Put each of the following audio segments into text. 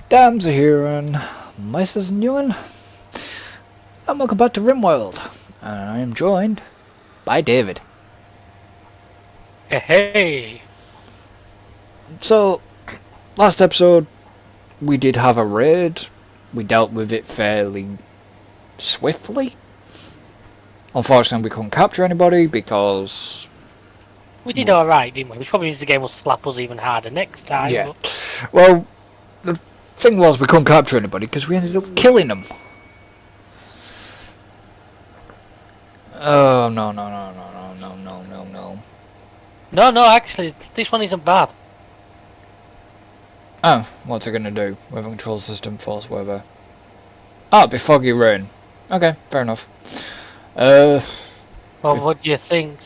Dam's a heren. Myself Newen, and welcome back to Rimworld. And I am joined by David. Hey! So, last episode, we did have a raid. We dealt with it fairly swiftly. Unfortunately, we couldn't capture anybody because... We did alright, didn't we? Which probably means the game will slap us even harder next time. Yeah. But... Well, the thing was we couldn't capture anybody because we ended up killing them. Oh, no. No, actually, this one isn't bad. Oh, what's it gonna do? Weather control system, false weather. Ah, it'll be foggy rain. Okay, fair enough. Well, what do you think?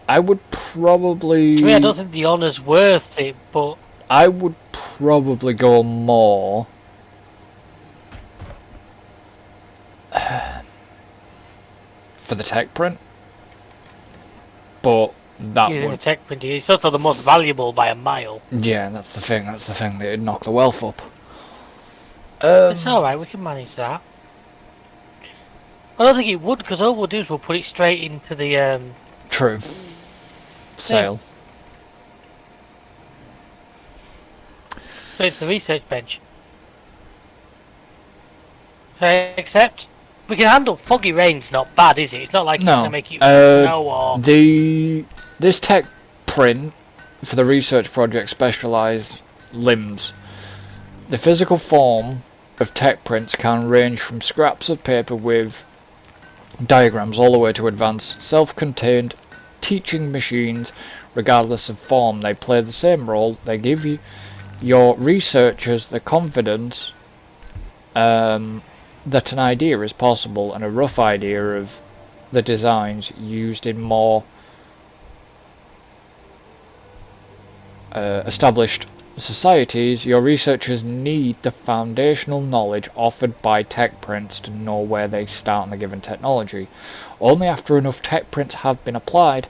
I would probably... To me, I don't think the honour's worth it, but... I would probably go more... for the tech print. But that Using would... the tech print, it's also the most valuable by a mile. Yeah, that's the thing that would knock the wealth up. It's alright, we can manage that. I don't think it would, because all we'll do is we'll put it straight into the, True. Sale. Straight to the research bench. Except, we can handle foggy rain's not bad, is it? It's not like it's going to make you snow or... This tech print for the research project specialised limbs. The physical form of tech prints can range from scraps of paper with diagrams all the way to advanced self-contained teaching machines. Regardless of form, they play the same role. They give you your researchers the confidence that an idea is possible and a rough idea of the designs used in more established societies. Your researchers need the foundational knowledge offered by tech prints to know where they start in a given technology. Only after enough tech prints have been applied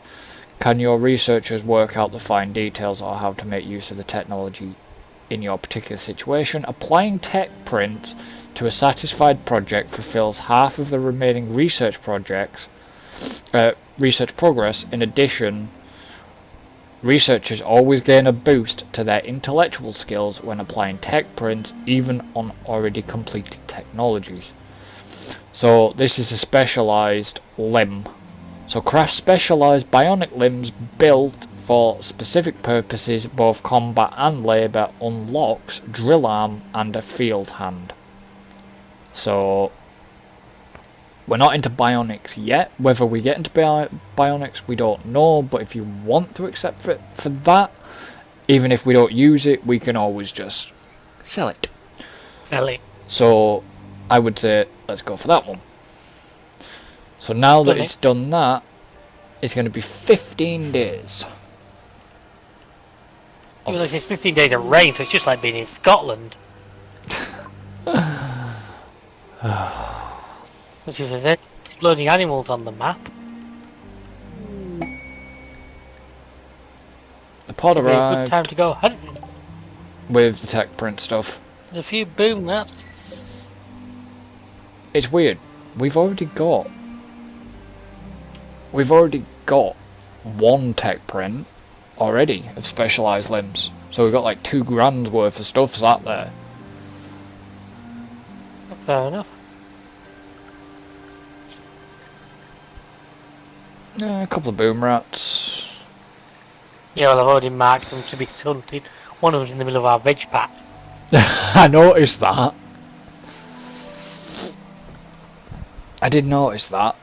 can your researchers work out the fine details or how to make use of the technology in your particular situation. Applying tech prints to a satisfied project fulfills half of the remaining research progress. In addition, researchers always gain a boost to their intellectual skills when applying tech prints, even on already completed technologies. So this is a specialised limb. So craft specialised bionic limbs built for specific purposes, both combat and labour, unlocks drill arm and a field hand. So we're not into bionics yet. Whether we get into bionics, we don't know. But if you want to accept it for that, even if we don't use it, we can always just sell it. So I would say let's go for that one. So now that it's done that, it's going to be 15 days. Even like it's 15 days of rain, so it's just like being in Scotland. Which is it? Exploding animals on the map. The pod arrived. Good time to go hunting. With the tech print stuff. There's a few boom mats. It's weird. We've already got one tech print already of specialised limbs. So we've got like $2,000 worth of stuff sat there. Fair enough. A couple of boom rats. Yeah, well, I've already marked them to be hunted. One of them's in the middle of our veg patch. I noticed that. I did notice that.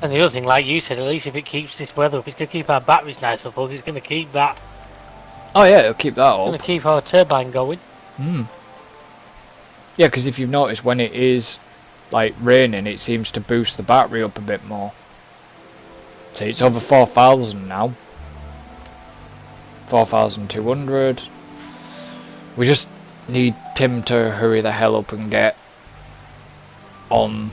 And the other thing, like you said, at least if it keeps this weather up, it's going to keep our batteries nice and full. It's going to keep that. Oh yeah, it'll keep that up. It's going to keep our turbine going. Yeah, because if you've noticed, when it is like raining, it seems to boost the battery up a bit more. So it's over 4,000 now. 4,200. We just need Tim to hurry the hell up and get on.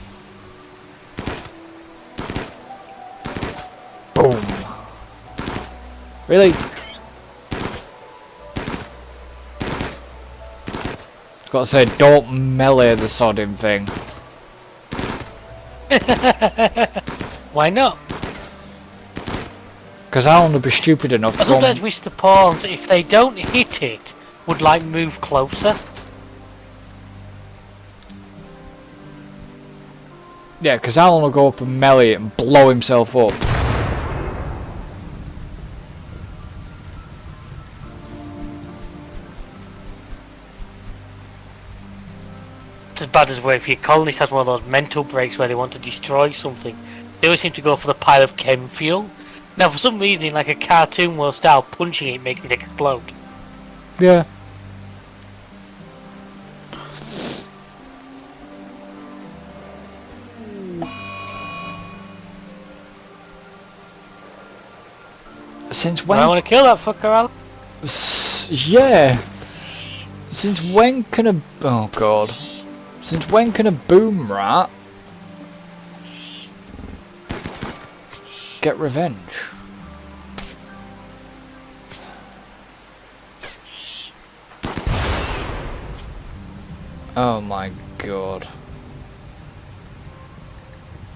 Boom. Really? Gotta say, don't melee the sodding thing. Why not? Because Alan would be stupid enough to Sometimes wish the pawns, if they don't hit it, would like move closer. Yeah, because Alan will go up and melee it and blow himself up. It's as bad as where if your colonist has one of those mental breaks where they want to destroy something, they always seem to go for the pile of chem fuel. Now, for some reason, in like a cartoon world style, punching it makes it explode. Yeah. Since when? I want to kill that fucker, Alan. Yeah. Since when can a... Oh, God. Since when can a boom rat get revenge? Oh my God.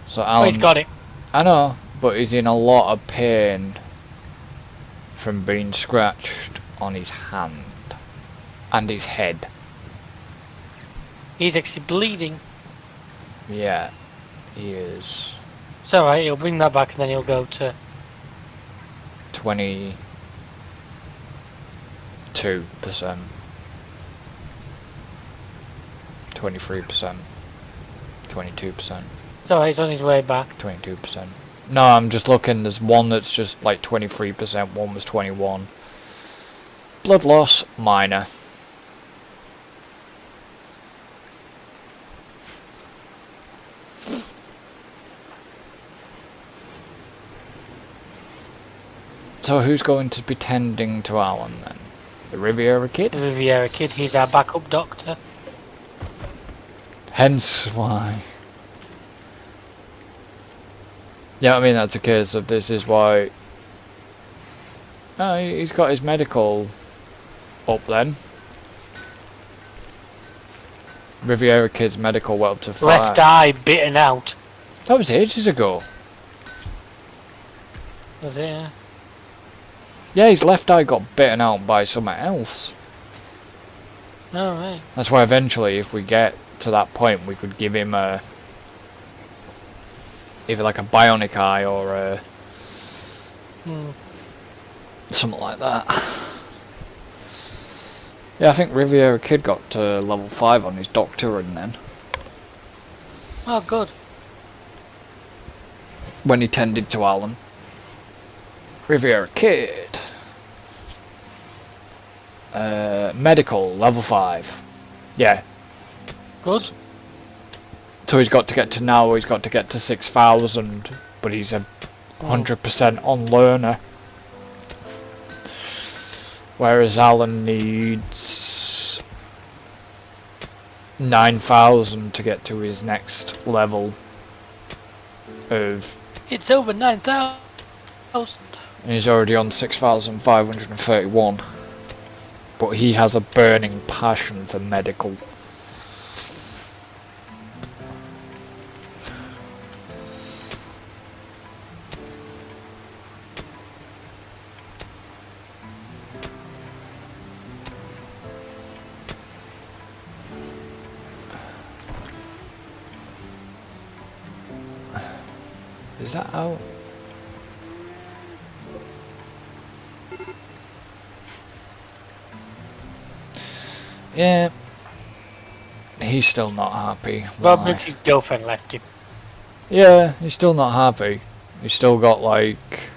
So Alan... Oh, he's got it. I know, but he's in a lot of pain from being scratched on his hand and his head. He's actually bleeding. Yeah, he is. It's alright, he'll bring that back and then he'll go to... 22%. 23%. 22%. It's alright, he's on his way back. 22%. No, I'm just looking. There's one that's just like 23%. One was 21. Blood loss, minor. So who's going to be tending to Alan then? The Riviera kid? The Riviera kid, he's our backup doctor. Hence why. Yeah, I mean that's a case of this is why. Oh, he's got his medical up then. Riviera kid's medical well up to 5. Left eye bitten out. That was ages ago. Was it? Yeah. Yeah, his left eye got bitten out by something else. Oh, right. That's why eventually, if we get to that point, we could give him a... either like a bionic eye or a... something like that. Yeah, I think Riviera Kid got to level 5 on his doctoring then. Oh, good. When he tended to Alan. Riviera Kid. Medical, level 5. Yeah. Good. So he's got to get to now, he's got to get to 6,000, but he's a 100% on learner. Whereas Alan needs 9,000 to get to his next level of... It's over 9,000. And he's already on 6,531. But he has a burning passion for medical. Is that out? Yeah. He's still not happy. Rob Brooks' girlfriend left him. Yeah, he's still not happy. He's still got like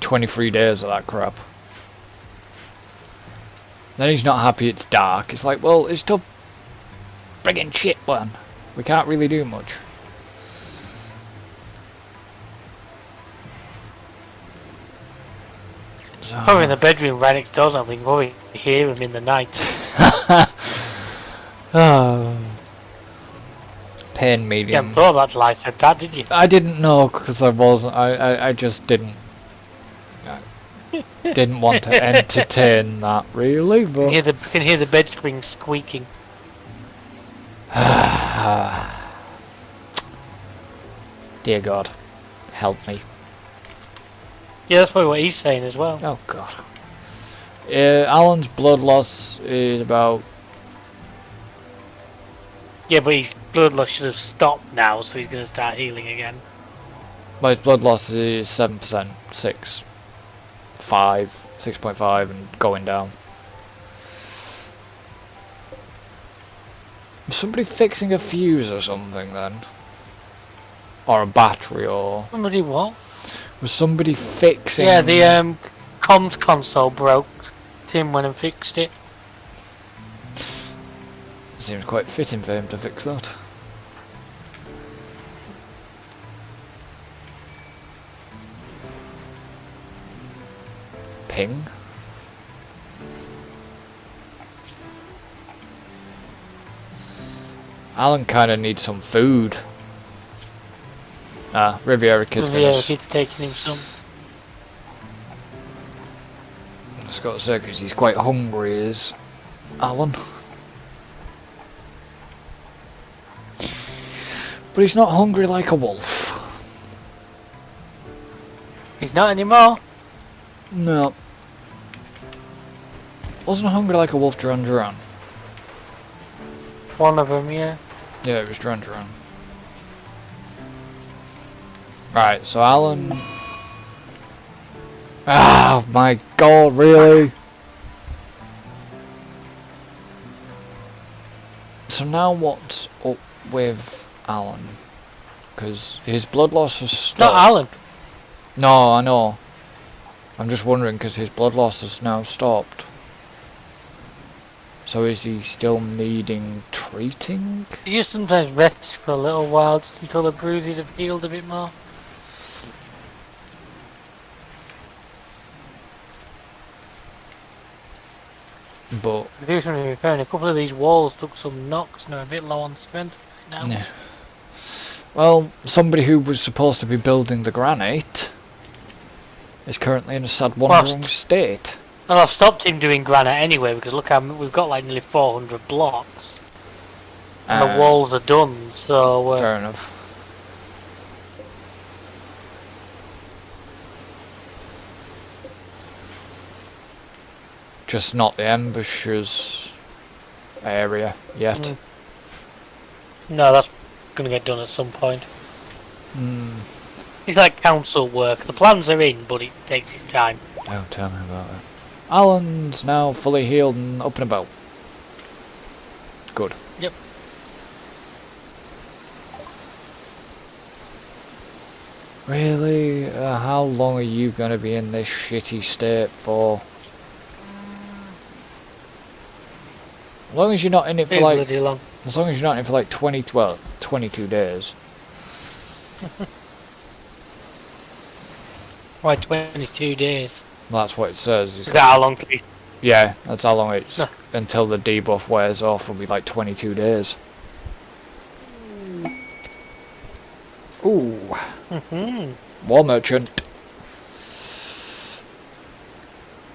23 days of that crap. Then he's not happy it's dark. It's like, well, it's still friggin' shit, man. We can't really do much. So. Probably in the bedroom right next door, so we can probably hear him in the night. Oh. Pain medium. You haven't thought that I said that, did you? I didn't know because I wasn't. I just didn't. Didn't want to entertain that, really, but... Can hear the bed springs squeaking. Dear God, help me. Yeah, that's probably what he's saying as well. Oh God. Alan's blood loss is about... Yeah, but his blood loss should have stopped now, so he's going to start healing again. Well, his blood loss is 7%, 6.5, and going down. Was somebody fixing a fuse or something then? Or a battery, or... Somebody what? Was somebody fixing... Yeah, the comms console broke. Tim went and fixed it. Seems quite fitting for him to fix that. Ping. Alan kind of needs some food. Ah, Riviera Kid's gonna... Riviera Kid's taking him some. I just got to say, because he's quite hungry, is Alan. But he's not hungry like a wolf. He's not anymore. No. Wasn't hungry like a wolf Duran Duran. One of them, yeah. Yeah, it was Duran Duran. Right, so Alan... Ah, my God, really? So now what's up with Alan? Because his blood loss has stopped. Not Alan. No, I know. I'm just wondering because his blood loss has now stopped. So is he still needing treating? He just sometimes rests for a little while just until the bruises have healed a bit more. But We do something repairing. A couple of these walls took some knocks and they're a bit low on strength now. yeah. Well, somebody who was supposed to be building the granite is currently in a sad, wandering state. Well, I've stopped him doing granite anyway because look, we've got like nearly 400 blocks. And the walls are done, so... fair enough. Just not the ambushers area yet. No, that's going to get done at some point. It's like council work. The plans are in, but it takes its time. Oh, tell me about it. Alan's now fully healed and up and about. Good. Yep. Really? How long are you going to be in this shitty state for? As long as you're not in it for like... Long. As long as you're not in it for like 22 days. Why 22 days? That's what it says. Is that how long it is? Yeah, that's how long it's... No. Until the debuff wears off will be like 22 days. Ooh. War merchant.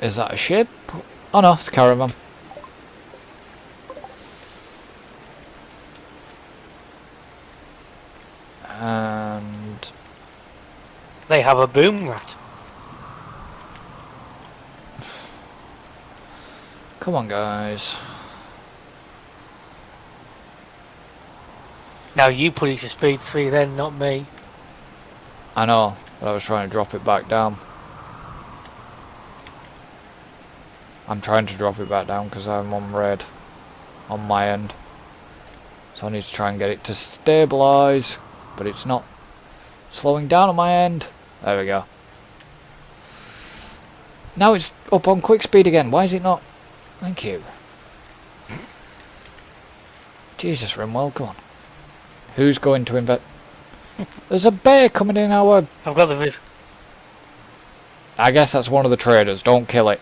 Is that a ship? Oh no, it's a caravan. And... They have a boom rat. Come on, guys. Now you put it to speed 3 then, not me. I know, but I was trying to drop it back down. I'm trying to drop it back down because I'm on red on my end. So I need to try and get it to stabilise, but it's not slowing down on my end. There we go. Now it's up on quick speed again. Why is it not? Thank you. Jesus, Rimworld, come on. Who's going to invest? There's a bear coming in our... I've got the... I guess that's one of the traders. Don't kill it.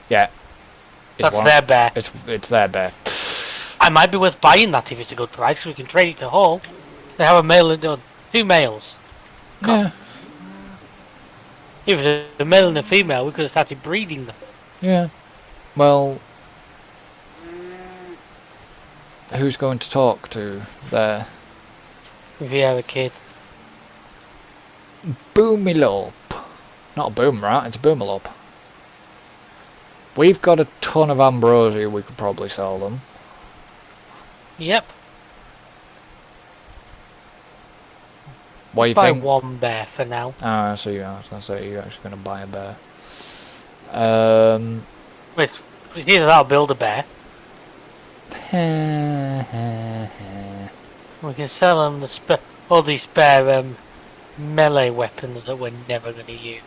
Yeah. That's their bear. It's their bear. I might be worth buying that if it's a good price, because we can trade it to Hall. They have a male and 2 males. Yeah. If it was a male and a female, we could have started breeding them. Yeah. Well, who's going to talk to there? If you have a kid. Boomilope. Not a boom rat, it's a boomilope. We've got a ton of ambrosia, we could probably sell them. Yep. What do you Buy think? one bear for now. Ah, so yeah, I was going to say you're actually going to buy a bear. Wait, it's either that or build a bear. We can sell them all these spare melee weapons that we're never going to use.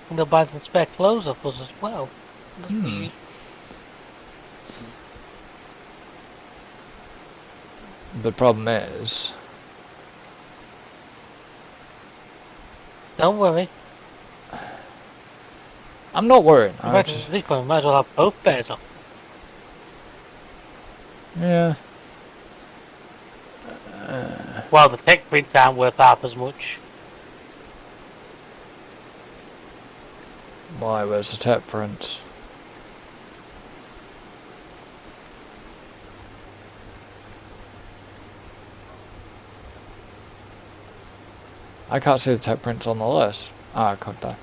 And they'll buy them spare clothes off us as well. The problem is... Don't worry. I'm not worried. At this point, we might as well have both bears on. Yeah. Well, the tech prints aren't worth half as much. Why, where's the tech prints? I can't see the tech prints on the list. Ah, I could there.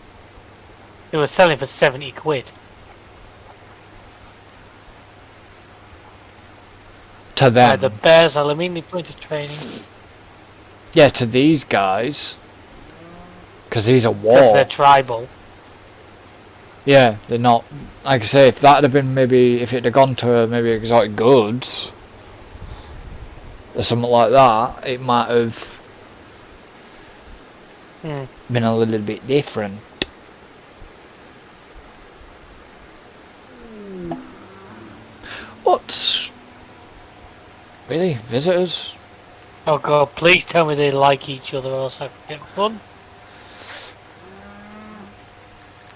They were selling for 70 quid. To them. The bears are immediately put to training. Yeah, to these guys. Because these are war. Because they're tribal. Yeah, they're not... Like I say, if that had been maybe... If it had gone to maybe exotic goods... Or something like that, it might have... been a little bit different. What's... Really? Visitors? Oh god, please tell me they like each other or else I can get fun.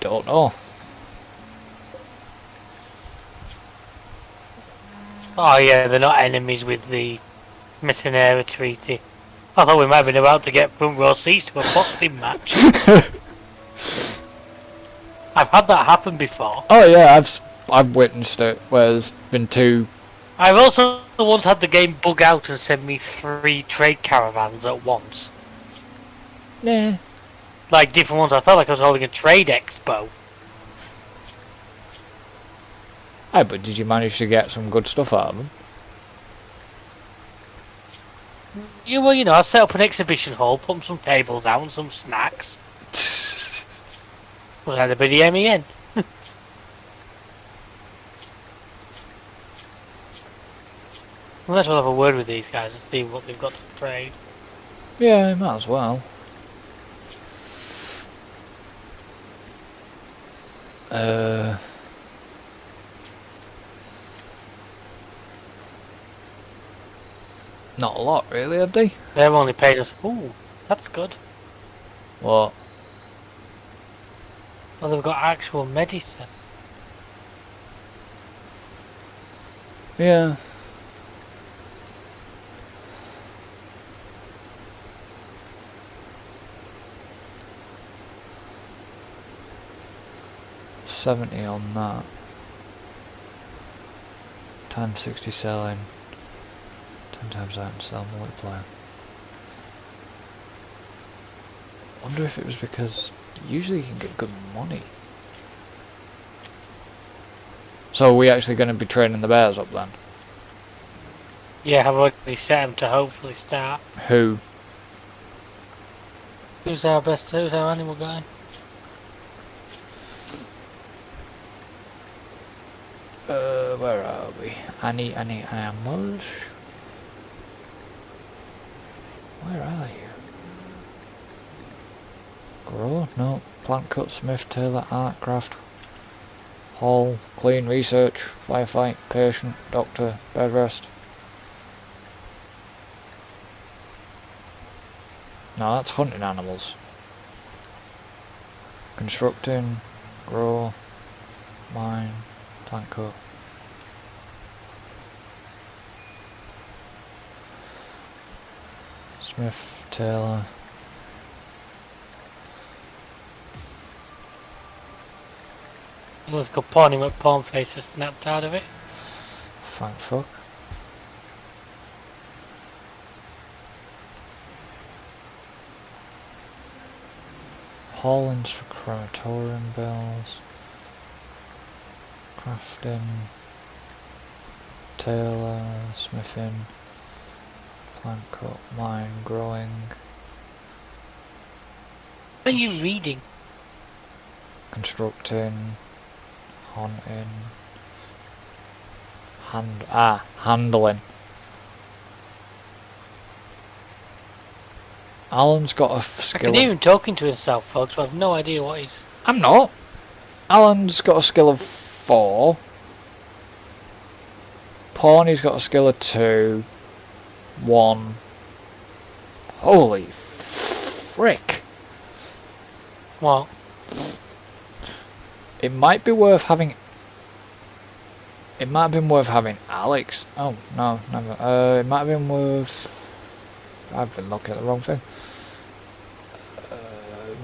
Don't know. Oh yeah, they're not enemies with the Metanera Treaty. I thought we might have been about to get front row seats to a boxing match. I've had that happen before. Oh yeah, I've witnessed it, where there's been two... I've also once had the game bug out and send me 3 trade caravans at once. Yeah. Like different ones, I felt like I was holding a trade expo. Aye, but did you manage to get some good stuff out of them? Yeah, well, you know, I set up an exhibition hall, put some tables out and some snacks. Was that the bloody MEN? We might as well have a word with these guys and see what they've got to trade. Yeah, might as well. Not a lot, really, have they? They've only paid us. Ooh, that's good. What? Well, they've got actual medicine. Yeah. $70 on that. Times 60 selling. 10 times that and sell multiplier. Wonder if it was because usually you can get good money. So are we actually going to be training the bears up then? Yeah, I've already set them to hopefully start. Who? Who's our animal guy? Where are we? Any animals? Where are you? Grow? No. Plant cut, smith, tailor, art, craft. Haul, clean, research, firefight, patient, doctor, bed rest. No, that's hunting animals. Constructing, grow, mine, plant cut. Smith, tailor. Let's go porn him with porn faces snapped out of it. Thank fuck. Haulings for crematorium bells. Crafting. Tailor. Smithing. Plant cut. Mine growing. What are you reading? Constructing. Hunting. Handling. Alan's got a I skill. can hear him talking to himself, folks, but I have no idea what he's... I'm not. Alan's got a skill of 4. Pawnee's got a skill of 2. 1. Holy frick. What? It might be worth having... It might have been worth having Alex. Oh, no, never. It might have been worth... I've been looking at the wrong thing.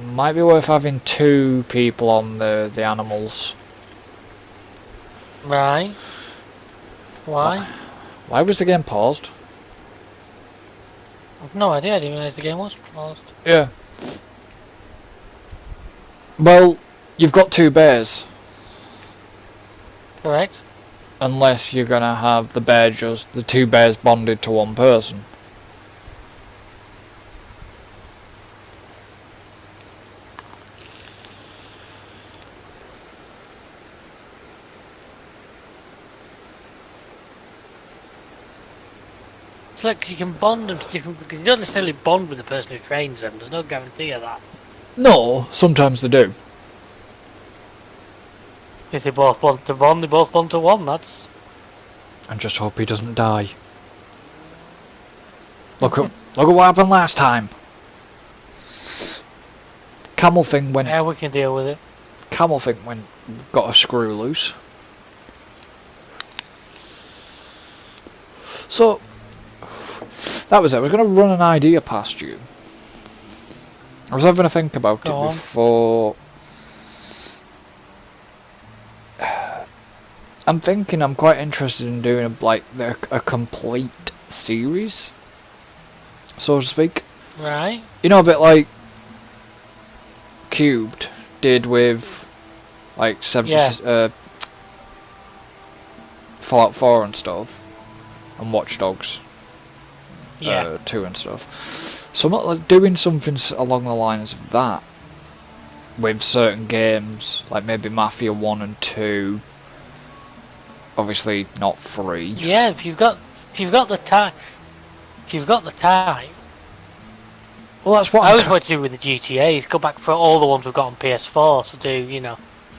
Might be worth having 2 people on the animals. Right. Why? Why was the game paused? I've no idea, I didn't realise the game was paused. Yeah. Well, you've got 2 bears. Correct. Unless you're gonna have the 2 bears bonded to one person. It's like 'cause you can bond them to different... Because you don't necessarily bond with the person who trains them, there's no guarantee of that. No, sometimes they do. If they both want to bond, they both bond to one, that's... And just hope he doesn't die. Look at what happened last time. Camel thing went. Yeah, we can deal with it. Camel thing went. Got a screw loose. So that was it. I was going to run an idea past you. I was having to think about Go it on. before. I'm thinking I'm quite interested in doing a complete series, so to speak. Right. You know, a bit like Cubed did with like Fallout 4 and stuff, and Watch Dogs Yeah. 2 and stuff. So like doing something along the lines of that with certain games, like maybe Mafia 1 and 2. Obviously not 3. Yeah, if you've got the time, Well, that's what I always want to do with the GTAs. Go back for all the ones we've got on PS4. So do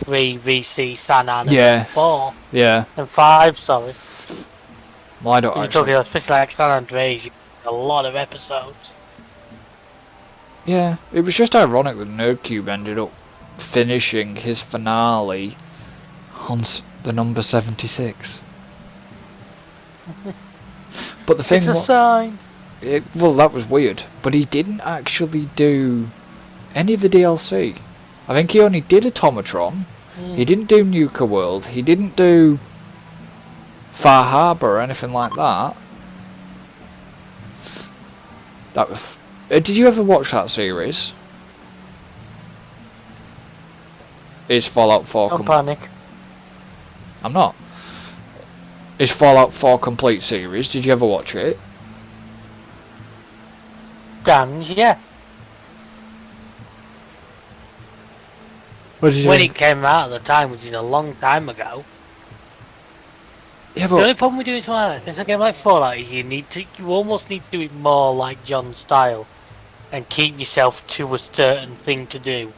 3, VC, San An, Yeah. and 4 Yeah. and 5. Sorry, Well, I don't you're actually. talking about especially like San Andreas. You a lot of episodes. Yeah, it was just ironic that Nerdcube ended up finishing his finale on the number 76. But the thing It's a was, sign. well, that was weird. But he didn't actually do any of the DLC. I think he only did Automatron. He didn't do Nuka World. He didn't do Far Harbor or anything like that. That was. Did you ever watch that series? Is Fallout 4 Don't panic. I'm not. Is Fallout 4 complete series? Did you ever watch it? Grand, yeah. What did you When think? it came out at the time, which is a long time ago. Yeah, The only but problem with doing something like that, it's a game like Fallout, is you almost need to do it more like John's style, and keep yourself to a certain thing to do,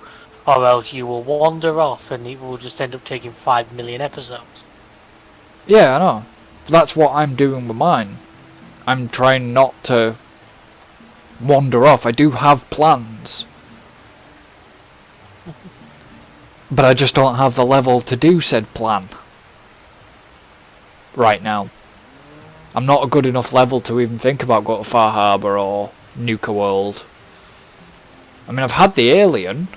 or else you will wander off and it will just end up taking 5 million episodes. yeah, I know. That's what I'm doing with mine. I'm trying not to wander off. I do have plans. But I just don't have the level to do said plan. Right now. I'm not a good enough level to even think about going to Far Harbor or Nuka World. I mean, I've had the Alien.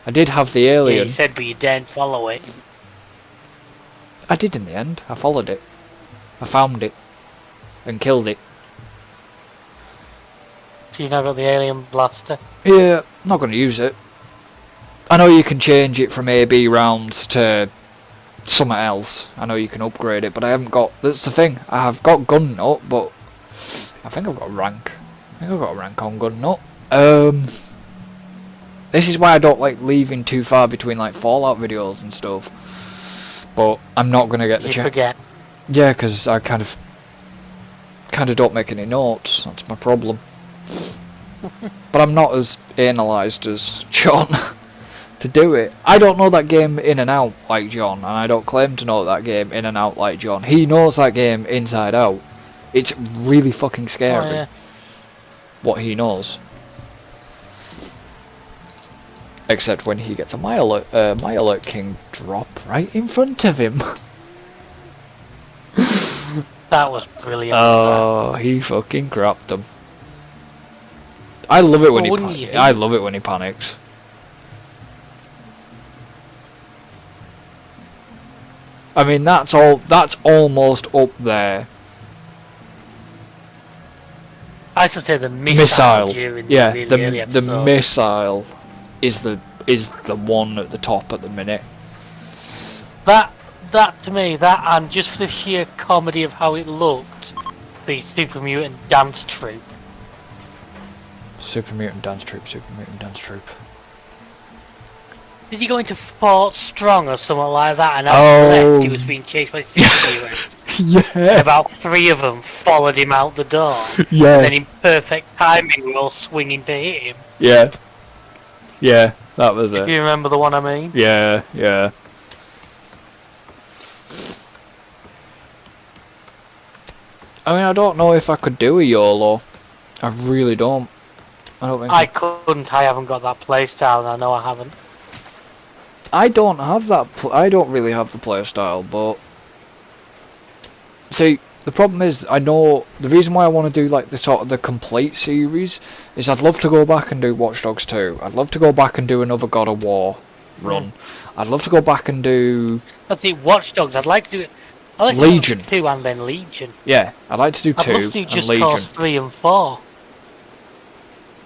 I did have the Yeah, alien. you said, but you daren't follow it. I did in the end. I followed it. I found it. And killed it. So you now got the alien blaster. Yeah, not going to use it. I know you can change it from AB rounds to something else. I know you can upgrade it, but I haven't got... That's the thing. I have got gun nut, but I think I've got a rank. I think I've got a rank on gun nut. This is why I don't like leaving too far between like Fallout videos and stuff. But I'm not going to get the You chance. forget. Yeah, because I kind of don't make any notes. That's my problem. But I'm not as analysed as John to do it. I don't know that game in and out like John, and I don't claim to know that game in and out like John. He knows that game inside out. It's really fucking scary. Oh, yeah. What he knows. Except when he gets a My Alert King drop right in front of him. That was brilliant. Oh, he fucking crapped him. I love it when Well, I love it when he panics. I mean, that's almost up there. I should say the missile. During Yeah, the early the episode. missile is the one at the top at the minute. That to me, that and just for the sheer comedy of how it looked, the Super Mutant Dance Troupe. Super Mutant Dance Troupe. Did he go into Fort Strong or something like that? And as he left, he was being chased by Super Mutants. Yeah. And about 3 of them followed him out the door. Yeah. And then in perfect timing, we were all swinging to hit him. Yeah. Yeah, that was Do it. you remember the one I mean? Yeah, yeah. I mean, I don't know if I could do a YOLO. I really don't. I don't think I couldn't. I haven't got that playstyle, and I know I haven't. I don't have that. I don't really have the playstyle, but see, the problem is, I know the reason why I want to do like the complete series is I'd love to go back and do Watch Dogs 2. I'd love to go back and do another God of War run. I'd love to go back and do. Let's see, Watch Dogs. I'd like to do it. I'd like Legion. To do 2 and then Legion. Yeah, I'd like to do 2 I'd love to do and Just Legion. Cause 3 and 4.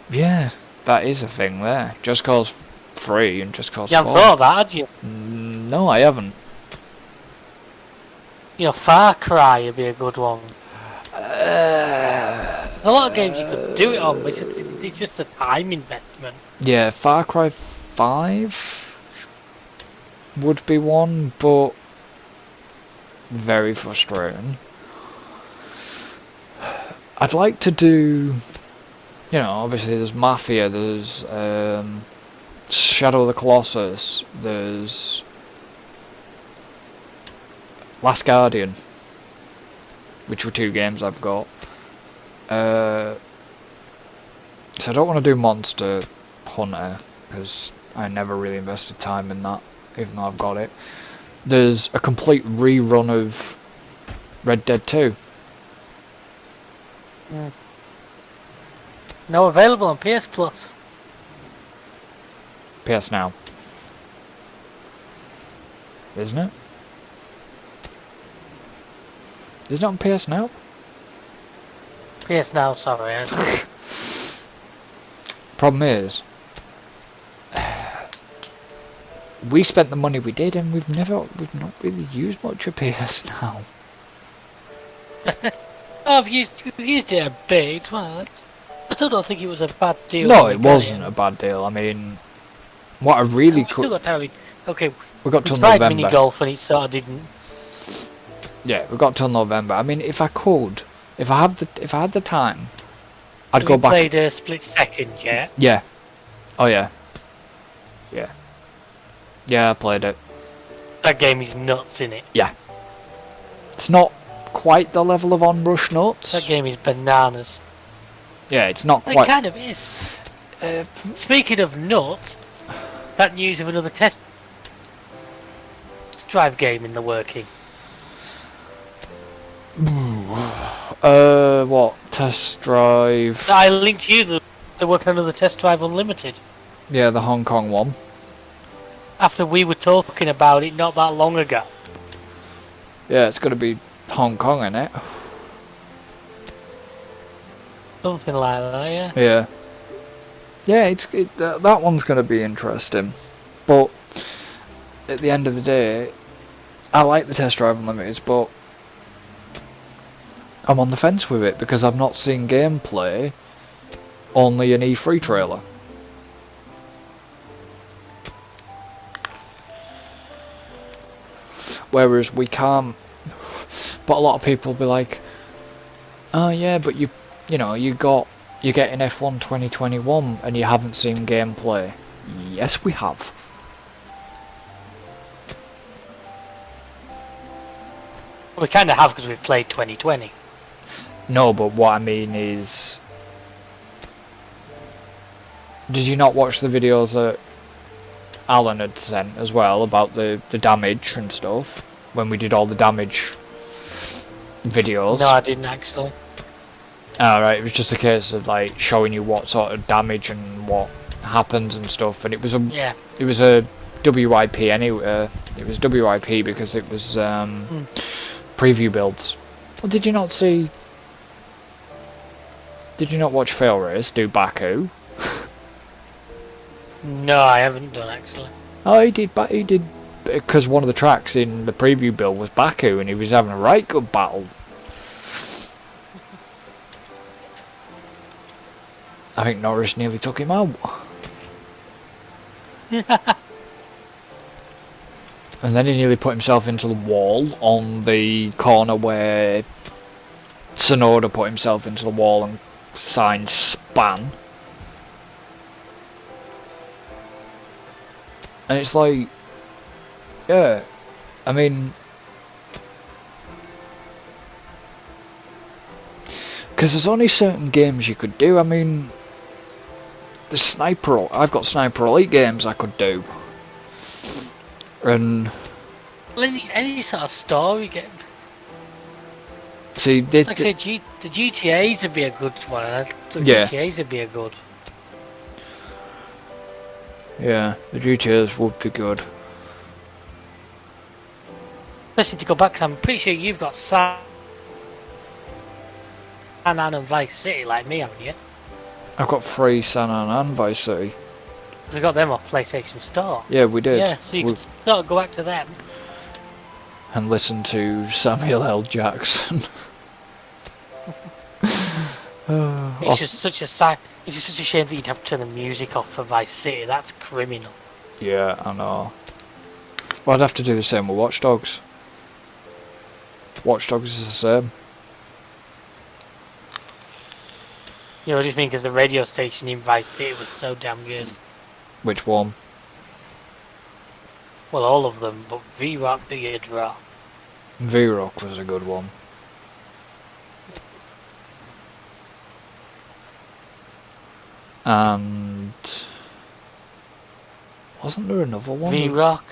Yeah, that is a thing there. Just Cause 3 and Just Cause You 4. haven't thought of that, had you? No, I haven't. You know, Far Cry would be a good one. There's a lot of games you could do it on, but it's just a time investment. Yeah, Far Cry 5 would be one, but very frustrating. I'd like to do, you know, obviously there's Mafia, there's Shadow of the Colossus, there's Last Guardian, which were 2 games I've got. So I don't want to do Monster Hunter, because I never really invested time in that, even though I've got it. There's a complete rerun of Red Dead 2. Now available on PS Plus. PS Now. Isn't it? Isn't it on PS Now? PS Now, sorry. Problem is, we spent the money we did, and we've not really used much of PS Now. I've used it a bit. It's one of those. I still don't think it was a bad deal. No, it wasn't a bad deal. I mean, what I really Still could. got time. Okay, We got till tried November. mini golf and it sort of didn't. Yeah, we got till November. I mean, if I had the time, I'd go back. Played a Split Second yet? Yeah. Oh yeah. Yeah. Yeah, I played it. That game is nuts in it. Yeah. It's not quite the level of Onrush That Nuts. game is bananas. Yeah, it's not It quite. kind of is. Speaking of nuts, that news of another test drive game in the working. What? Test Drive. I linked you. They're working on another Test Drive Unlimited. Yeah, the Hong Kong one. After we were talking about it not that long ago. Yeah, it's gonna be Hong Kong, innit? Something like that, yeah. Yeah. Yeah, that one's gonna be interesting. But at the end of the day, I like the Test Drive Unlimiteds, but I'm on the fence with it because I've not seen gameplay, only an E3 trailer. Whereas we can't. But a lot of people will be like, "Oh yeah, but you're getting F1 2021 and you haven't seen gameplay." Yes, we have. We kind of have because we've played 2020. No, but what I mean is, did you not watch the videos that Alan had sent as well about the damage and stuff when we did all the damage videos? No, I didn't actually. Alright, it was just a case of like showing you what sort of damage and what happens and stuff, and it was a WIP anyway. It was WIP because it was preview builds. Well, did you not see? Did you not watch Fail Race do Baku? No, I haven't done actually. Oh, he did, because one of the tracks in the preview build was Baku, and he was having a right good battle. I think Norris nearly took him out. And then he nearly put himself into the wall on the corner where Sonoda put himself into the wall and signed Span. And it's like, yeah, I mean, because there's only certain games you could do. I mean, I've got Sniper Elite games I could do. And any sort of story game. see, Like I said, the GTAs would be a good one. Yeah. GTAs would be a good. Yeah, the GTAs would be good. Especially to go back, 'cause I'm pretty sure you've got San Andreas and Vice City like me, haven't you? I've got 3 San Andreas and Vice City. We got them off PlayStation Store. Yeah, we did. Yeah, so you could sort of go back to them. And listen to Samuel L. Jackson. It's just such a It's just such a shame that you'd have to turn the music off for Vice City. That's criminal. Yeah, I know. Well, I'd have to do the same with Watch Dogs. Watch Dogs is the same. You know, I just mean because the radio station in Vice City was so damn good. Which one? Well, all of them, but V-Rock the Eardrop. V-Rock was a good one. And wasn't there another one? V-Rock.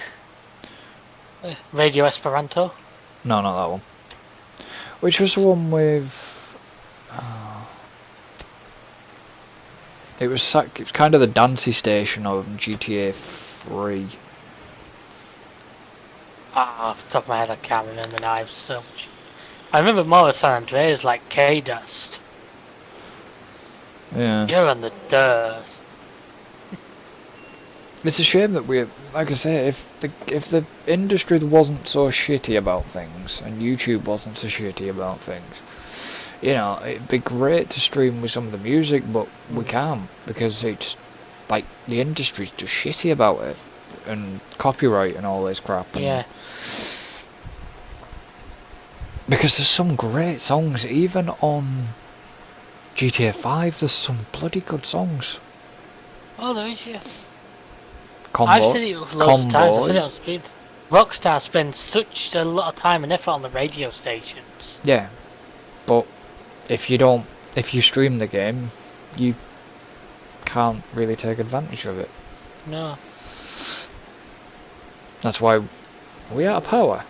Radio Esperanto. No, not that one. Which was the one with? It was kind of the dancey station of GTA 3. Off the top of my head, I can't remember now. I have so much. I remember more of San Andreas, like K-Dust. Yeah. You're on the dust. It's a shame that like I say, if the industry wasn't so shitty about things, and YouTube wasn't so shitty about things, you know, it'd be great to stream with some of the music, but we can't, because it's, like, the industry's just shitty about it, and copyright and all this crap. And Yeah. because there's some great songs, even on GTA 5, there's some bloody good songs. Oh, there is, yeah. Convoy. I've seen it loads of times. I've seen it on stream. Rockstar spends such a lot of time and effort on the radio stations. Yeah, but if you stream the game, you can't really take advantage of it. No. That's why we out of power.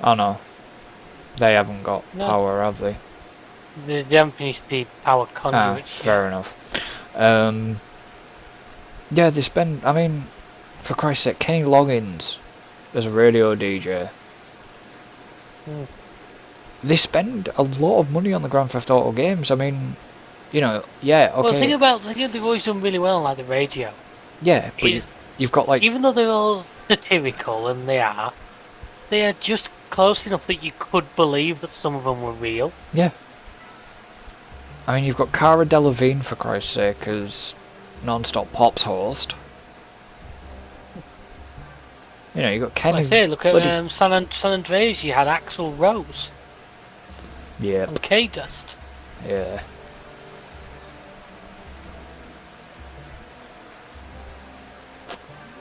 Oh no, they haven't got power, have they? They haven't finished the power conduit. Fair enough. Yeah, they spend. I mean, For Christ's sake, Kenny Loggins as a radio DJ. Mm. They spend a lot of money on the Grand Theft Auto games. I mean, you know, yeah, okay. Well, the thing they've always done really well on like the radio. Yeah, but you've got like... Even though they're all satirical, and they are just close enough that you could believe that some of them were real. Yeah. I mean, you've got Cara Delevingne, for Christ's sake, as Non-Stop Pop's host. You know, you've got Kenny... Like I say, look at San Andreas, you had Axl Rose. Yeah. And K-Dust. Yeah.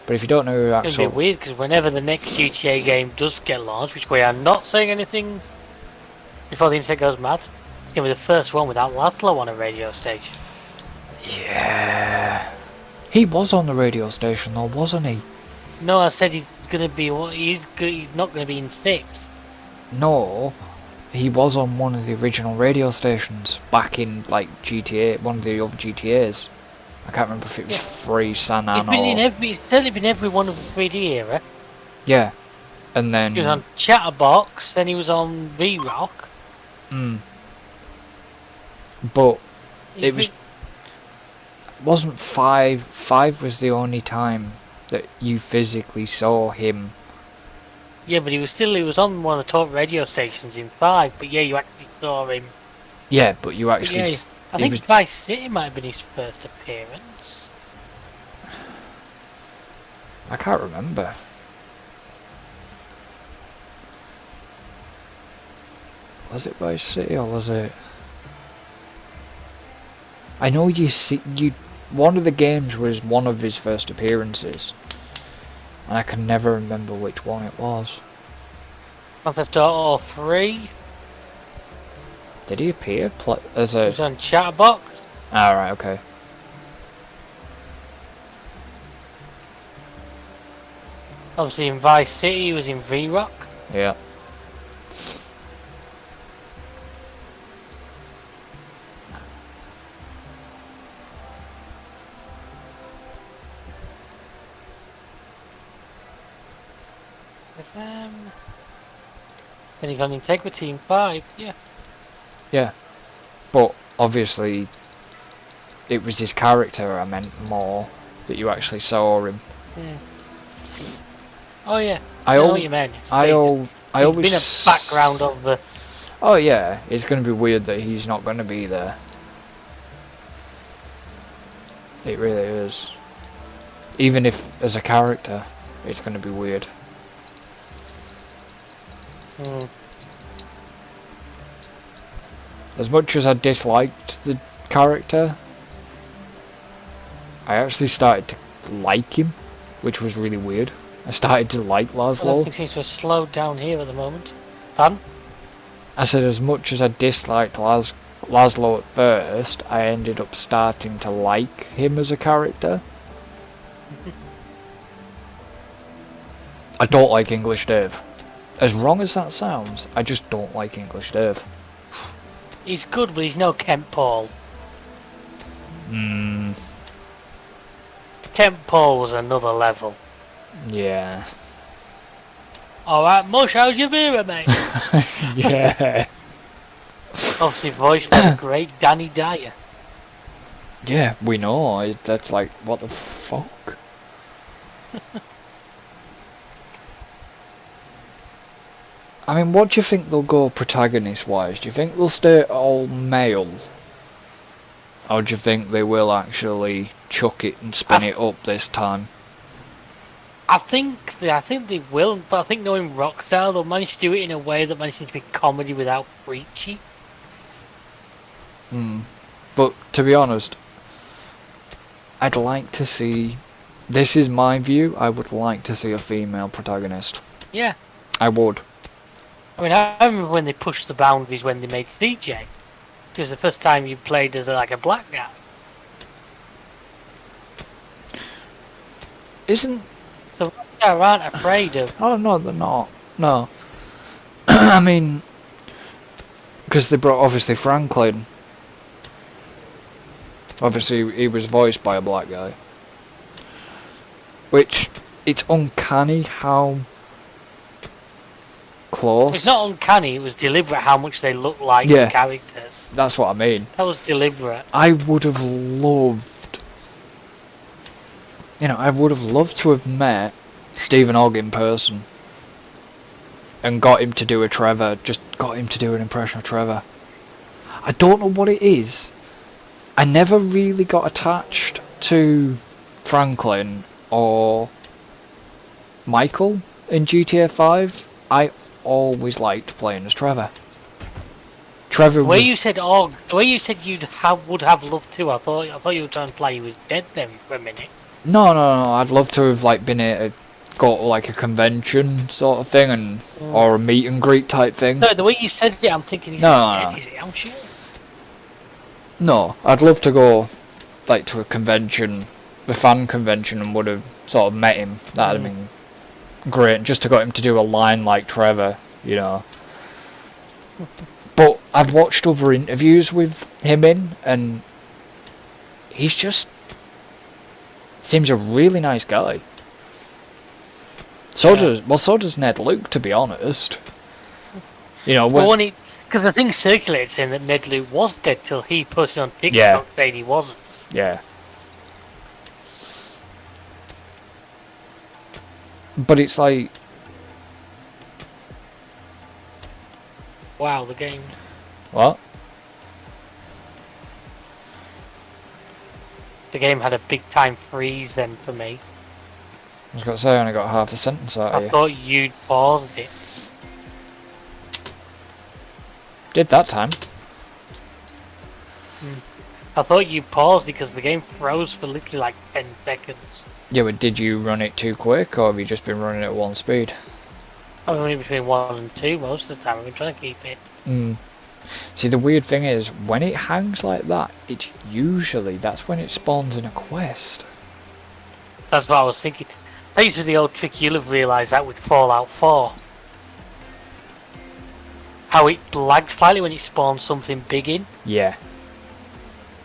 But if you don't know who It's going to be weird, because whenever the next GTA game does get launched, which we are not saying anything before the internet goes mad, it's going to be the first one without Laszlo on a radio station. Yeah. He was on the radio station though, wasn't he? No, I said he's going to be... He's not going to be in 6. No. He was on one of the original radio stations back in, like, GTA, one of the other GTAs. I can't remember if it was 3, San An, He's certainly been every one of the 3D era. Yeah. And then... He was on Chatterbox, then he was on V-Rock. But it wasn't 5. 5 was the only time that you physically saw him. Yeah, but he was on one of the top radio stations in 5, but yeah, you actually saw him. Yeah, but you actually... I think Vice City might have been his first appearance. I can't remember. Was it Vice City or was it... I know one of the games was one of his first appearances. And I can never remember which one it was. Grand Theft Auto 3. Did he appear as a... He was on Chatterbox. Ah, right, okay. Obviously in Vice City, he was in V-Rock. Yeah. Then he got Integrity in 5, yeah. Yeah. But, obviously, it was his character I meant more, that you actually saw him. Yeah. Oh yeah, I know what you meant. I always... been a background of the... Oh yeah, it's going to be weird that he's not going to be there. It really is. Even if, as a character, it's going to be weird. As much as I disliked the character, I actually started to like him, which was really weird. I started to like Laszlo. Well, everything seems to have slowed down here at the moment. Pardon? I said as much as I disliked Laszlo at first, I ended up starting to like him as a character. I don't like English Dave. As wrong as that sounds, I just don't like English Dave. He's good, but he's no Kent Paul. Kent Paul was another level. Yeah. Alright, Mush, how's your beer, mate? Yeah. Obviously voiced by the great Danny Dyer. Yeah, we know. That's like, what the fuck? I mean, what do you think they'll go protagonist-wise? Do you think they'll stay all male? Or do you think they will actually chuck it and spin it up this time? I think they will, but I think knowing Rockstar, they'll manage to do it in a way that manages to be comedy without preachy. But, to be honest, I'd like to see... This is my view, I would like to see a female protagonist. Yeah. I would. I mean, I remember when they pushed the boundaries when they made CJ. It was the first time you played as like a black guy. Isn't... So they aren't afraid of... Oh, no, they're not. No. I mean... Because they brought, obviously, Franklin. Obviously, he was voiced by a black guy. Which, it's uncanny how close. It's not uncanny, it was deliberate how much they look like Yeah. the characters. That's what I mean. That was deliberate. I would have loved, I would have loved to have met Stephen Ogg in person and got him to do a Trevor, just got him to do an impression of Trevor. I don't know what it is. I never really got attached to Franklin or Michael in GTA 5. I always liked playing as Trevor. Trevor The way was... you said Og, the way you said would have loved to, I thought you were trying to play he was dead then for a minute. No, I'd love to have been able to go to a convention sort of thing and or a meet and greet type thing. No, the way you said it, I'm thinking he's dead. Is it? I'm sure. No, I'd love to go to a convention, the fan convention, and would have sort of met him. That'd have been great, just to got him to do a line like Trevor, But I've watched other interviews with him and he's just seems a really nice guy. So does Ned Luke, to be honest. Because the thing circulated saying that Ned Luke was dead till he posted on TikTok saying he wasn't. Yeah. But it's like... Wow, the game. What? The game had a big time freeze then for me. I was going to say I only got half a sentence out of you. I thought you'd paused it. Did that time. I thought you paused because the game froze for literally 10 seconds. Yeah, but did you run it too quick, or have you just been running at one speed? I'm only between 1 and 2 most of the time. I've been trying to keep it. See, the weird thing is, when it hangs like that, it's usually, that's when it spawns in a quest. That's what I was thinking. Thanks for the old trick, you'll have realised that with Fallout 4. How it lags slightly when you spawn something big in. Yeah.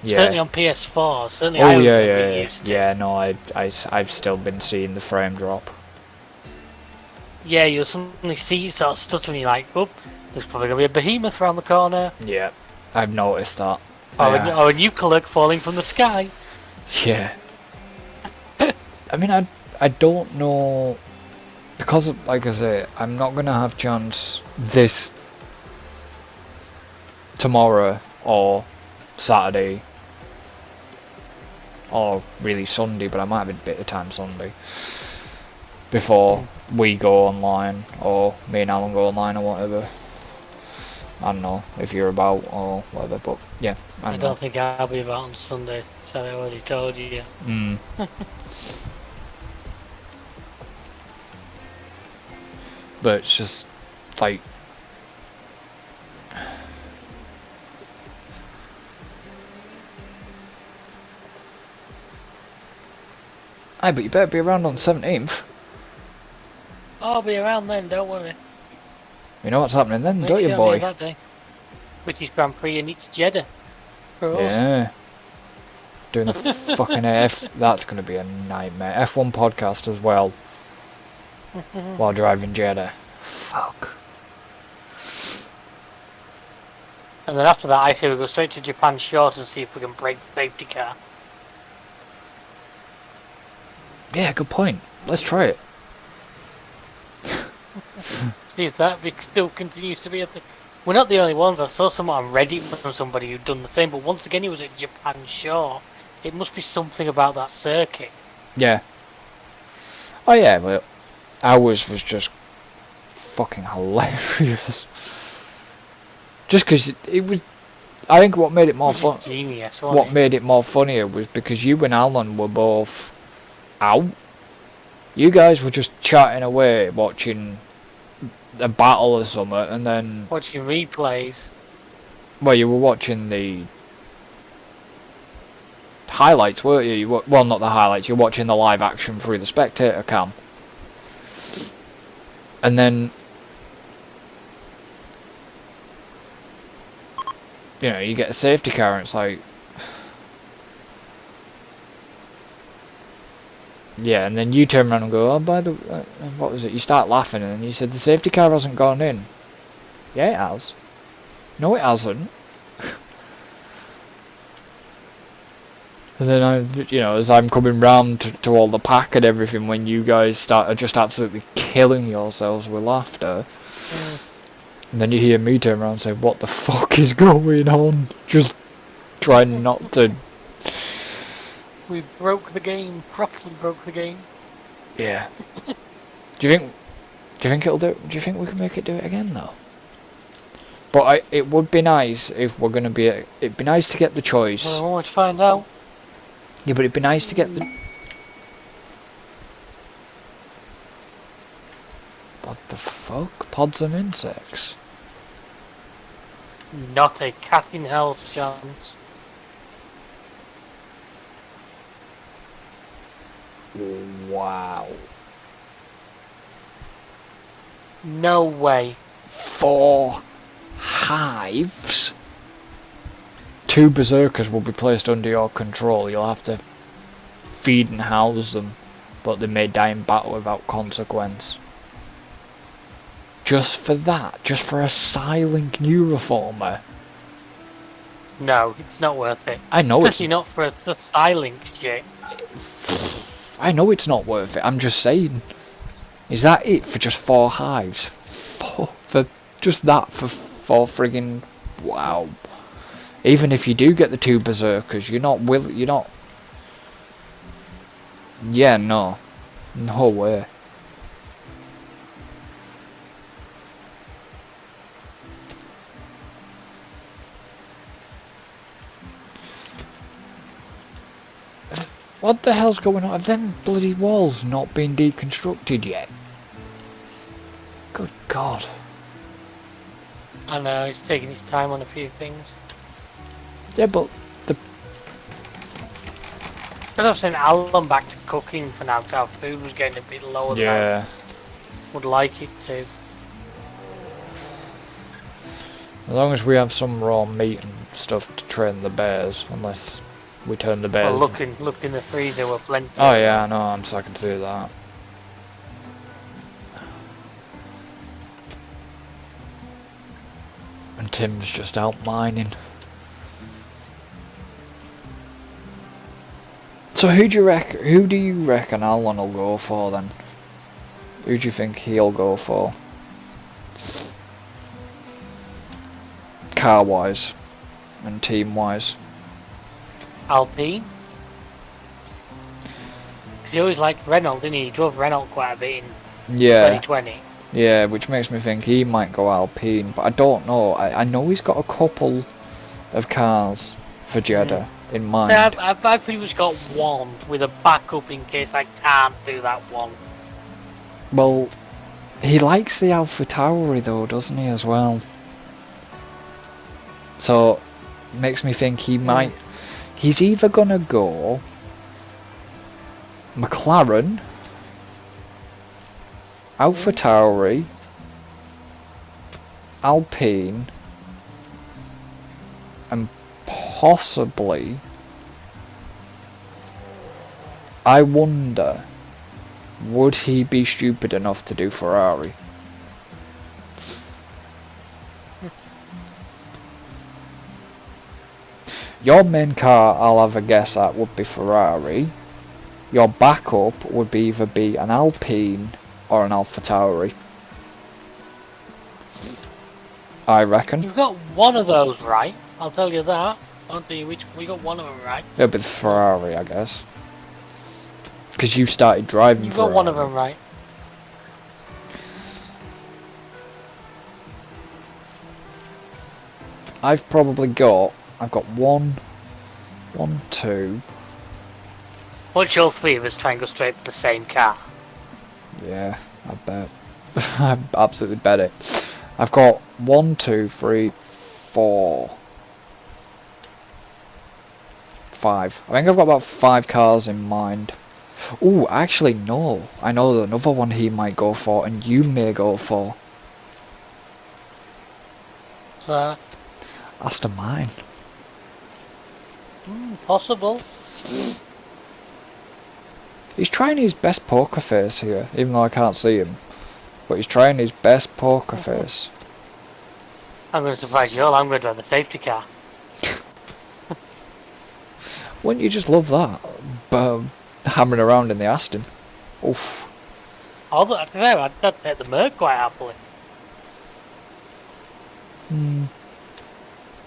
Certainly on PS4. Certainly Oh, I was yeah. used to. Yeah, no, I've still been seeing the frame drop. Yeah, you'll suddenly see it sort of stuttering. You're like, oh, there's probably going to be a behemoth around the corner. Yeah, I've noticed that. Or a nuclear falling from the sky. Yeah. I mean, I don't know, because like I say, I'm not gonna have chance this tomorrow or Saturday or really Sunday, but I might have a bit of time Sunday before we go online, or me and Alan go online, or whatever. I don't know if you're about or whatever, but yeah, I don't think I'll be about on Sunday, so I already told you. But it's just like, aye, but you better be around on the 17th. I'll be around then, don't worry. You know what's happening then, Make don't sure you, I'm boy? here that day. British Grand Prix and it's Jeddah. For us. Yeah. Doing the fucking F. That's going to be a nightmare. F1 podcast as well. While driving Jeddah. Fuck. And then after that, I say we go straight to Japan Short and see if we can break the safety car. Yeah, good point. Let's try it. See if that still continues to be a thing. We're not the only ones. I saw someone on Reddit from somebody who'd done the same, but once again, it was at Japan Shore. It must be something about that circuit. Yeah. Oh yeah, well, ours was just fucking hilarious. Just because it was, I think what made it more fun. Genius. What made it more funnier was because you and Alan were both out. You guys were just chatting away, watching a battle or something, and then watching replays. Well, you were watching the highlights, weren't you? Well, not the highlights. You're watching the live action through the spectator cam, and then you get a safety car, and it's like, Yeah, and then you turn around and go, oh, by the what was it? You start laughing, and then you said the safety car hasn't gone in. Yeah, it has. No, it hasn't. And then as I'm coming round to all the pack and everything, when you guys start just absolutely killing yourselves with laughter, and then you hear me turn around and say, "What the fuck is going on?" Just trying not to. We broke the game. Properly broke the game. Yeah. Do you think it'll do? Do you think we can make it do it again though? But it would be nice if we're gonna be. It'd be nice to get the choice. Well, I want to find out. Yeah, but it'd be nice to get the. What the fuck? Pods and insects. Not a cat in hell's chance. Wow. No way. 4 hives? 2 berserkers will be placed under your control. You'll have to feed and house them, but they may die in battle without consequence. Just for that? Just for a silent new reformer? No, it's not worth it. I know Especially not for a styling shit. I know it's not worth it. I'm just saying. Is that it for just 4 hives? For just that for 4 friggin'... Wow. Even if you do get the 2 berserkers, you're not... Yeah, no. No way. What the hell's going on? Have them bloody walls not been deconstructed yet? Good God. I know, he's taking his time on a few things. Yeah, but the... But I've sent Alan back to cooking for now, because our food was getting a bit lower than I would like it to. As long as we have some raw meat and stuff to train the bears, unless we turn the bears... Well, look in the freezer, we're plenty. Oh yeah, I know, so I can see that. And Tim's just out mining. So who do you reckon Alan will go for then? Who do you think he'll go for? Car wise and team wise. Alpine? Because he always liked Renault, didn't he? He drove Renault quite a bit in 2020. Yeah, which makes me think he might go Alpine, but I don't know. I know he's got a couple of cars for Jeddah in mind. So I've pretty much got one with a backup in case I can't do that one. Well, he likes the Alpha Tauri though, doesn't he, as well? So, makes me think he might... He's either gonna go McLaren, Alpha Tauri, Alpine, and possibly... I wonder, would he be stupid enough to do Ferrari? Your main car, I'll have a guess at, would be Ferrari. Your backup would be either be an Alpine or an Alpha Tauri. I reckon. You've got one of those right, I'll tell you that. I'll tell you which, we got one of them right. Yeah, but it's Ferrari, I guess. Because you started driving You've Ferrari. got one of them right. I've got one, two. Once all 3 of us try and go straight for the same car. Yeah, I bet. I absolutely bet it. I've got 1, 2, 3, 4, 5. I think I've got about 5 cars in mind. Ooh, actually no. I know another one he might go for and you may go for. So, Aston Mine. possible. He's trying his best poker face here, even though I can't see him. But he's trying his best poker face. I'm going to surprise you all. I'm going to drive the safety car. Wouldn't you just love that? Hammering around in the Aston. Oof. Although, I'd take the Merc quite happily.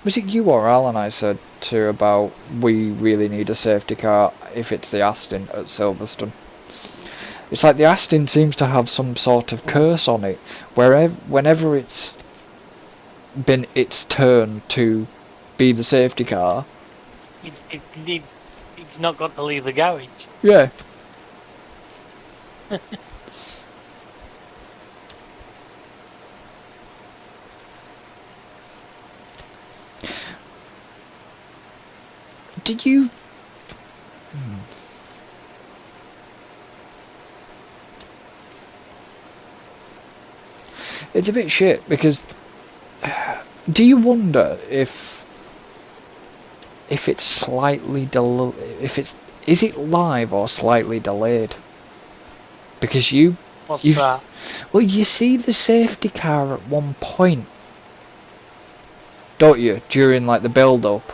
Was it you or Alan I said to about we really need a safety car if it's the Aston at Silverstone? It's like the Aston seems to have some sort of curse on it, whenever it's been its turn to be the safety car. It's not got to leave the garage. Yeah. Did you... It's a bit shit because... Do you wonder if it's slightly is it live or slightly delayed? Because What's that? well, you see the safety car at one point, don't you? During like the build-up.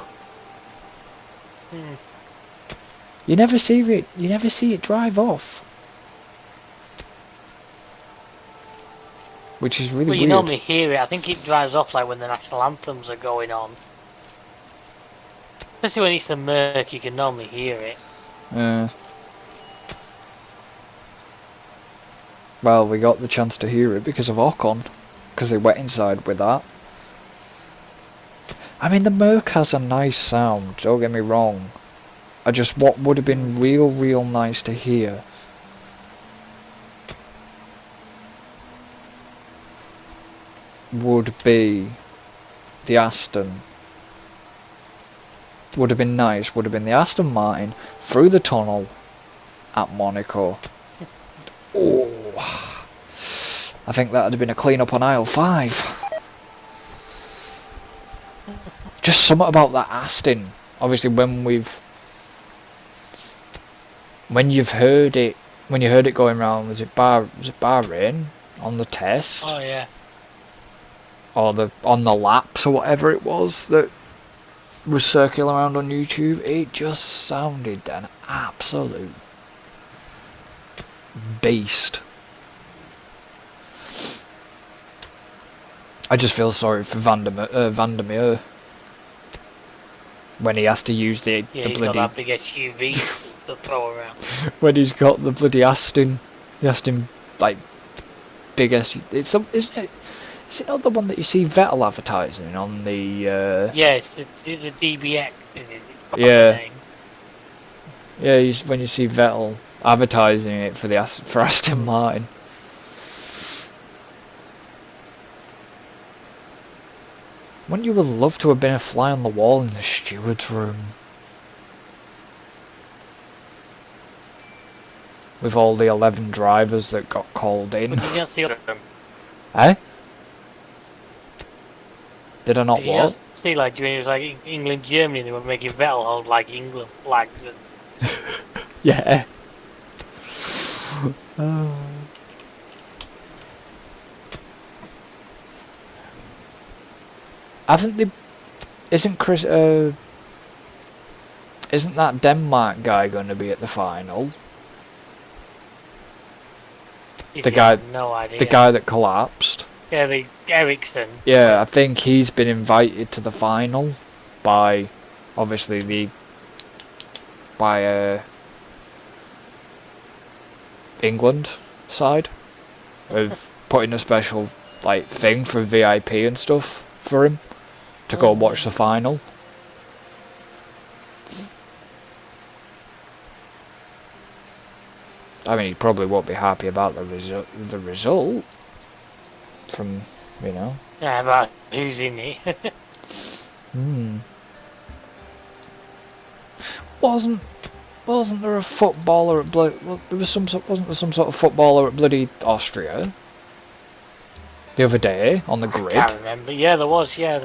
You never see it. You never see it drive off, which is really Well, you weird. normally hear it. I think it drives off like when the national anthems are going on. Especially when it's the Merc, you can normally hear it. Well, we got the chance to hear it because of Ocon, because they went inside with that. I mean, the Merc has a nice sound, don't get me wrong. What would have been real nice to hear would be the Aston. Would have been nice, would have been the Aston Martin through the tunnel at Monaco. Oh, I think that would have been a clean up on aisle 5. Just something about that Aston. Obviously, when you heard it going round, was it Bahrain on the test? Oh yeah. Or on the laps or whatever it was that was circling around on YouTube, it just sounded an absolute beast. I just feel sorry for Vandermeer when he has to use the He's got bloody that big SUV to throw around. when he's got the bloody Aston like big SUV. Isn't it? Is it not the one that you see Vettel advertising on the? Yes, it's the DBX. Yeah. Yeah, when you see Vettel advertising it for Aston Martin. Wouldn't you have loved to have been a fly on the wall in the steward's room? With all the 11 drivers that got called in. Did you not see them? Eh? Did I not Did you what? not see like during it was like England, Germany, they were making Vettel hold like England flags and Yeah. Haven't they... Isn't that Denmark guy going to be at the final? The guy... No idea. The guy that collapsed? Yeah, the Ericsson. Yeah, I think he's been invited to the final by, obviously, England side of putting a special like thing for VIP and stuff for him to go and watch the final. I mean, he probably won't be happy about the result from, you know. Yeah, about who's in it. Wasn't there a footballer at wasn't there some sort of footballer at bloody Austria the other day on the grid? I can't remember. Yeah, there was. Can't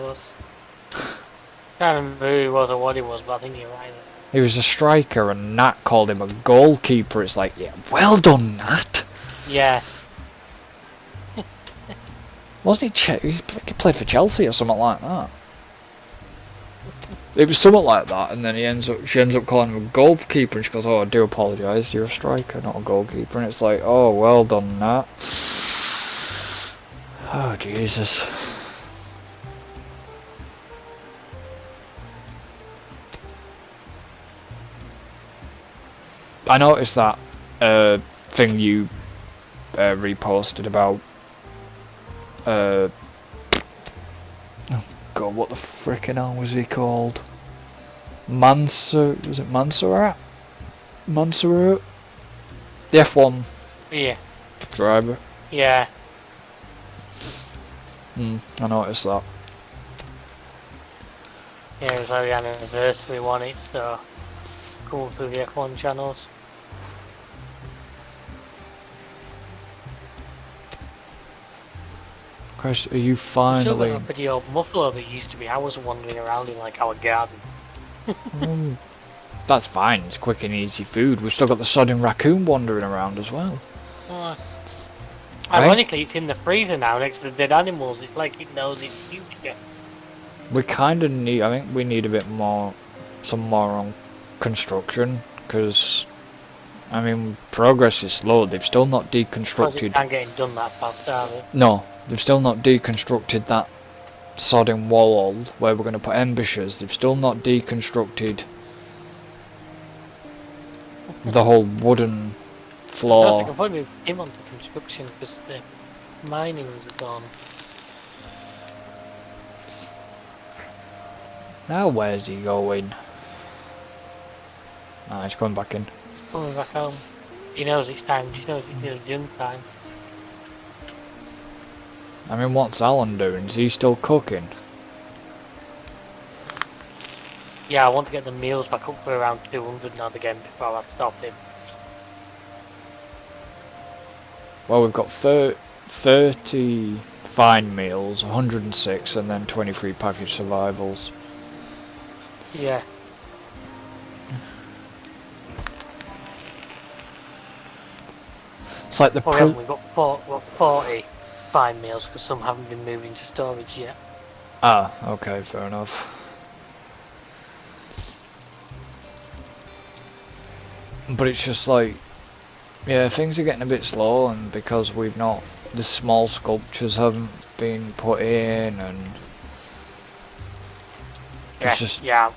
remember who he was or what he was, but I think you're right. He was a striker, and Nat called him a goalkeeper. It's like, yeah, well done, Nat. Yeah. Wasn't he? He played for Chelsea or something like that. It was something like that, and then she ends up calling him a goalkeeper, and she goes, "Oh, I do apologise. You're a striker, not a goalkeeper." And it's like, "Oh, well done, Nat." Oh, Jesus. I noticed that thing you reposted about. Oh God, what the frickin' hell was he called? Was it Mansour? Mansour? The F1 Yeah. driver. Yeah. I noticed that. Yeah, it was like the anniversary one, it, so going through the F1 channels. Christ, are you Still got finally... a pretty old muffler that used to be. I was wandering around in like our garden. That's fine, it's quick and easy food. We've still got the sodding raccoon wandering around as well. Ironically, it's in the freezer now next to the dead animals. It's like it knows its future. We kind of need... I think we need a bit more... Some more on construction, because... I mean, progress is slow. They've still not deconstructed... It can't get it done that fast, are they? No, they've still not deconstructed that sodding wall where we're going to put embushes. They've still not deconstructed the whole wooden floor. I can probably move him onto construction because the mining's gone. Now where's he going? Ah, he's coming back in. Coming back home. He knows it's time. He knows it's dinner time. I mean, what's Alan doing? Is he still cooking? Yeah, I want to get the meals back up for around 200 now again before I stop him. Well, we've got 30 fine meals, 106, and then 23 package survivals. Yeah. It's like the We've got 40 fine meals because some haven't been moved into storage yet. Ah, okay, fair enough. But it's just like, yeah, things are getting a bit slow, and because we've not, the small sculptures haven't been put in, and it's just... Yeah,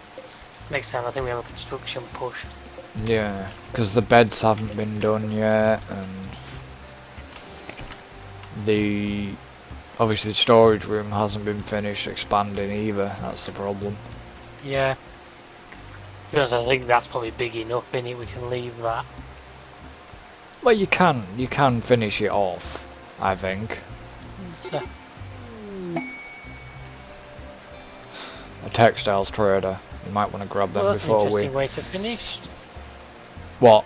next time I think we have a construction push. Yeah, because the beds haven't been done yet, and obviously the storage room hasn't been finished expanding either. That's the problem. Yeah. Because I think that's probably big enough, innit? We can leave that. Well, you can finish it off, I think. So, A textiles trader. You might want to grab them well, that's before an we... interesting way to finish. What?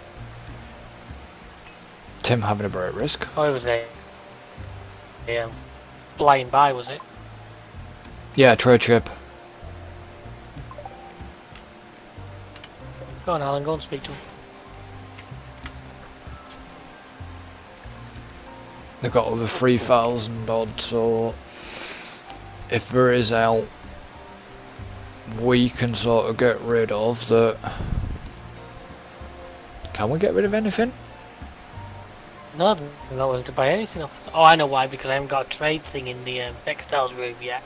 Tim having a break risk? Oh, it was a flying by, was it? Yeah, trade ship. Go on, Alan, go and speak to him. They've got over 3,000 odd, so if there is out we can sort of get rid of that. Can we get rid of anything? No, I'm not willing to buy anything off. Oh, I know why, because I haven't got a trade thing in the textiles room yet.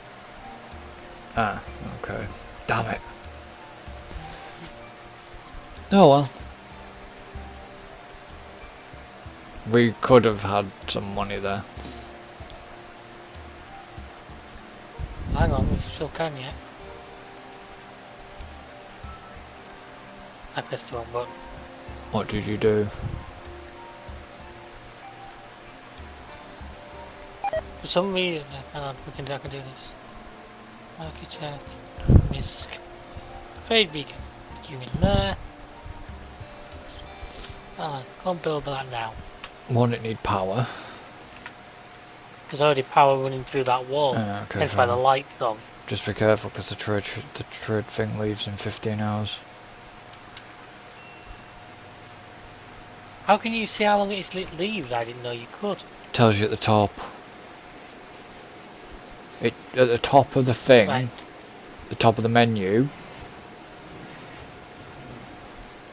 Ah, okay. Damn it. Oh well. We could have had some money there. Hang on, we still can yet. I pressed the wrong button. What did you do? For some reason, hang on, I can do this. Architect, misc, trade beacon, you in there. Can't build that now. Won't it need power? There's already power running through that wall. Okay, Hence why the light's on. Just be careful, because the trade thing leaves in 15 hours. How can you see how long it's leaves? I didn't know you could. Tells you at the top. It at the top of the thing, Right. the top of the menu.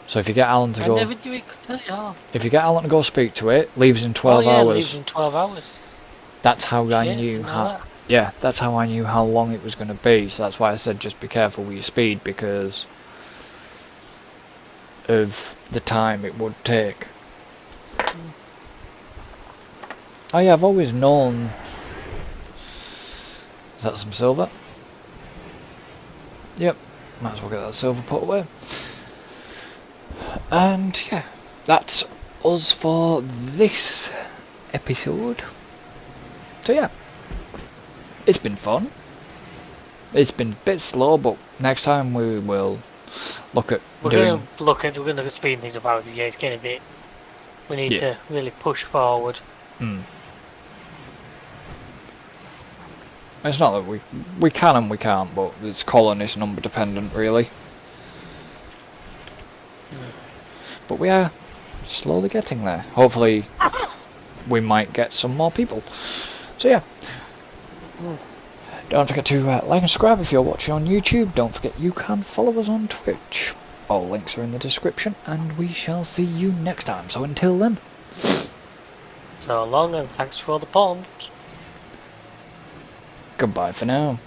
So if you get Alan to I go, never knew it could tell you. Oh, if you get Alan to go speak to it, leaves in 12 yeah, hours. leaves in 12 hours. That's how I Shit, knew know how. that. Yeah, that's how I knew how long it was going to be. So that's why I said just be careful with your speed because of the time it would take. Oh yeah, I've always known. Is that some silver? Yep, might as well get that silver put away. And yeah, that's us for this episode. So yeah, it's been fun. It's been a bit slow, but next time we will look at We're doing. gonna look at speeding things up because yeah, it's getting a bit. We need Yeah. to really push forward. It's not that we can and we can't, but it's colonist number dependent, really. But we are slowly getting there. Hopefully, we might get some more people. So yeah. Don't forget to like and subscribe if you're watching on YouTube. Don't forget you can follow us on Twitch. All links are in the description, and we shall see you next time. So until then. So long and thanks for all the pawns. Goodbye for now.